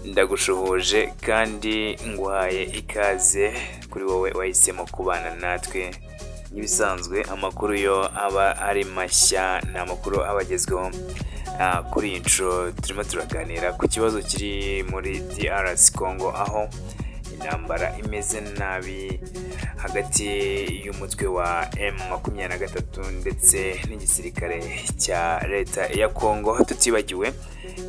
Ndagushuhuje kandi nguhaye ikaze kuri wowe wahisemo kubana natwe. N'ibisanzwe amakuru yo aba ari mashya, ni amakuru abagezweho. Kuri iyi nshuro turimo turaganira ku kibazo kiri muri DRC Congo, aho intambara imeze nabi hagati y'umutwe wa M23 ndetse n'igisirikare cya leta ya Congo, tutibagiwe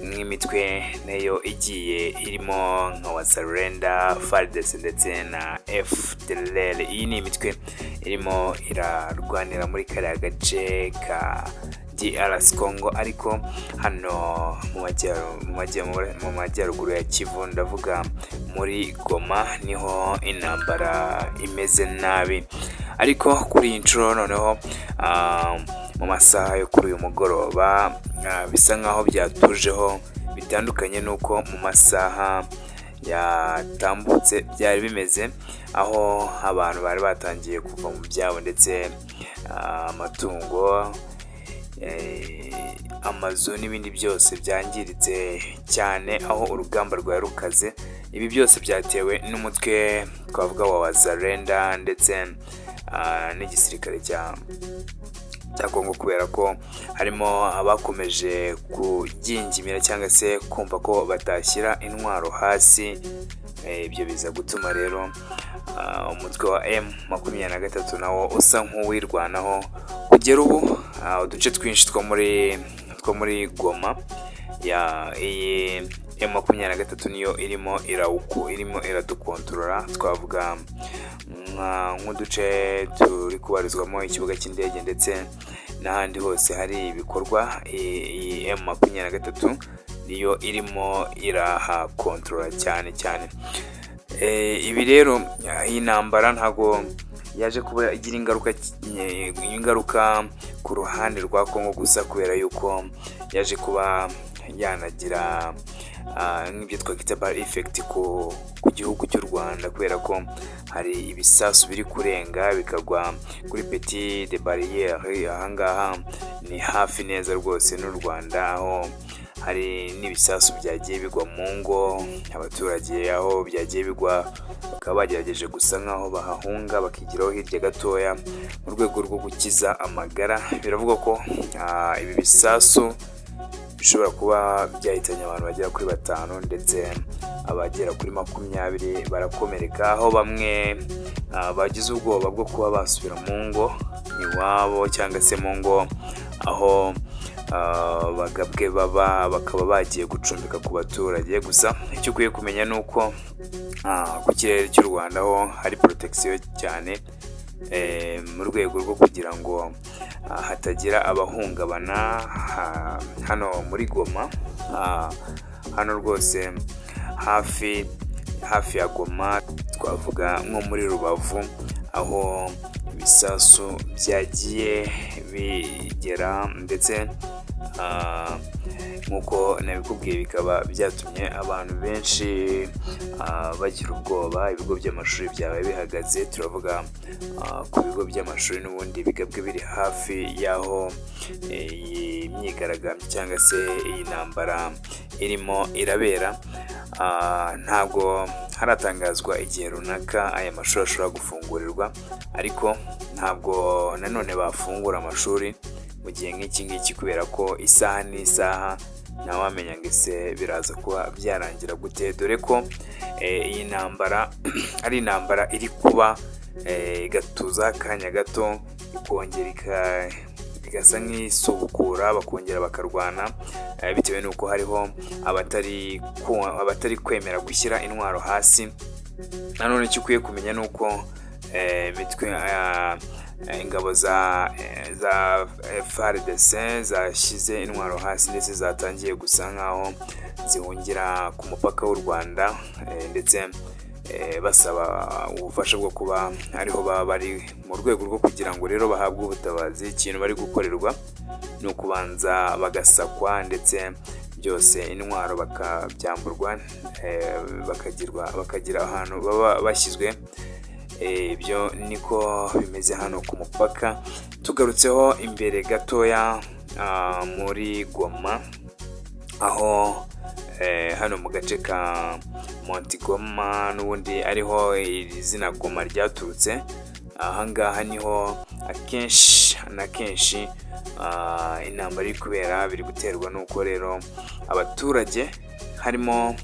nk'imitwe nayo igiye irimo nka Wazalendo, FARDC ndetse na FDLR. Iyi ni imitwe irimo irarwanira muri kariya gace ka DRC Congo, ariko hano mu majyaruguru ya Kivu, ndavuga muri Goma, niho intambara imeze nabi. Ariko kuri iyi nshuro noneho mu masaha yo kuri uyu mugoroba bisa nkaho byatujeho, bitandukanye nuko mu masaha yatambutse byari bimeze, aho abantu bari batangiye kuva mu byabo ndetse amatungo, amazu n'ibindi byose byangiritse cyane, aho urugamba rwari rukaze. Ibi byose byatewe n'umutwe twavuga wa Wazalendo ndetse n'igisirikare cya Congo, kubera ko harimo abakomeje kugingimira cyangwa se kumva ko batashyira intwaro hasi. Ibyo biza gutuma rero umutwe wa M23 nawo usa nk'uwirwanaho kugera ubu. Uduce twinshi two muri Goma, iyi M23 niyo irimo iradukontorora. Twavuga nk'uduce turi kubarizwamo ikibuga cy'indege ndetse n'ahandi hose hari ibikorwa. Iyi M23 niyo irimo irahakontorora cyane. Ibi rero, iyi ntambara ntago yaje kuba igira ingaruka ku ruhande rwa Congo gusa, kubera yuko yaje kuba yanagira nk'ibyo twakwita bar effect ku gihugu cy'u Rwanda, kubera ko hari ibisasu biri kurenga bikagwa kuri Petit de Baraye. Ahangaha ni hafi neza rwose n'u Rwanda, aho hari n'ibisasu byagiye bigwa mu ngo abaturage, aho byagiye bigwa bakaba bagerageje gusa nkaho bahahunga bakigiraho hirya gatoya mu rwego rwo gukiza amagara. Biravuga ko ibi bisasu bishobora kuba byahitanye abantu bagera kuri 5 ndetse abagera kuri 20 barakomereka, aho bamwe bagize ubwoba bwo kuba basubira mu ngo iwabo cyangwa se mu ngo aho bagabwe bakaba bagiye gucumbika ku baturage. Gusa icyo ukwiye kumenya ni uko ku kirere cy'u Rwanda ho hari protection cyane, mu rwego rwo kugira ngo hatagira abahungabana. Hano muri Goma, hano rwose hafi ya Goma, twavuga nko muri Rubavu, aho ibisasu byagiye bigera ndetse nk'uko nabikubwiye, bikaba byatumye abantu benshi bagira ubwoba. Ibigo by'amashuri byabaye bihagaze. Turavuga ku bigo by'amashuri n'ubundi bigabwe biri hafi y'aho iyi myigaragambyo cyangwa se iyi ntambara irimo irabera. Ntabwo haratangazwa igihe runaka aya mashuri ashobora gufungurirwa, ariko ntabwo nanone bafungura amashuri mu gihe nk'iki ngiki, kubera ko isaha n'isaha ntawamenya ngo ese biraza kuba byarangira gute, dore ko iyi ntambara ari intambara iri kuba igatuza akanya gato, ikongera igasa nk'isubukura, bakongera bakarwana, bitewe n'uko hariho abatari kwemera gushyira intwaro hasi. Nanone icyo ukwiye kumenya ni uko ingabo za FARDC zashyize intwaro hasi ndetse zatangiye gusa nkaho zihungira ku mupaka w'u Rwanda, ndetse basaba ubufasha bwo kuba ariho baba bari, mu rwego rwo kugira ngo rero bahabwe ubutabazi. Ikintu bari gukorerwa ni ukubanza bagasakwa, ndetse byose intwaro bakabyamburwa, bakagira ahantu baba bashyizwe. Ibyo niko bimeze hano ku mupaka. Tugarutseho imbere gatoya muri Goma, aho hano mu gace ka Goma n'ubundi ariho iri zina Goma ryaturutse. Ahangaha niho akenshi na kenshi intambara iri kubera, biri guterwa n'uko rero abaturage harimo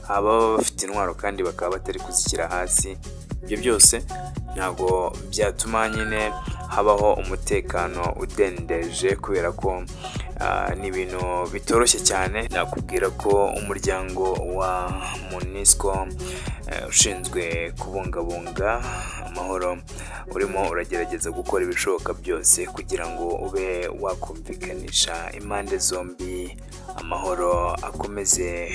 ababa bafite intwaro kandi bakaba batari kuzishyira hasi. Ibyo byose ntabwo byatuma nyine habaho umutekano udendeje, kubera ko ni ibintu bitoroshye cyane. Nakubwira ko umuryango wa MONUSCO ushinzwe kubungabunga amahoro urimo uragerageza gukora ibishoboka byose kugira ngo ube wakumvikanisha impande zombi, amahoro akomeze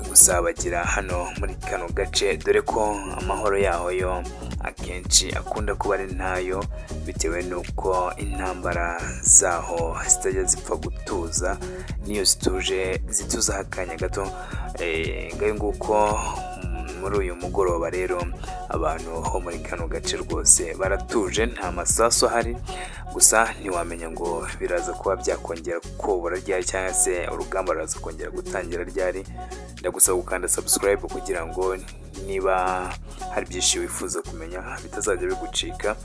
gusabagira hano muri kano gace, dore ko amahoro yaho yo akenshi akunda kuba ari ntayo, bitewe n'uko intambara zaho zitajya zipfa gutuza, niyo zituje zituzaho akanya gato. Ngayo nguko muri uyu mugoroba rero abantu ho muri kano gace rwose baratuje, nta masaso ahari. Gusa ntiwamenya ngo biraza kuba byakongera kubura ryari, cyangwa se urugamba ruraza kongera gutangira ryari. Ndagusaba gukanda subscribe kugira ngo niba hari byinshi wifuza kumenya bitazajya bigucika.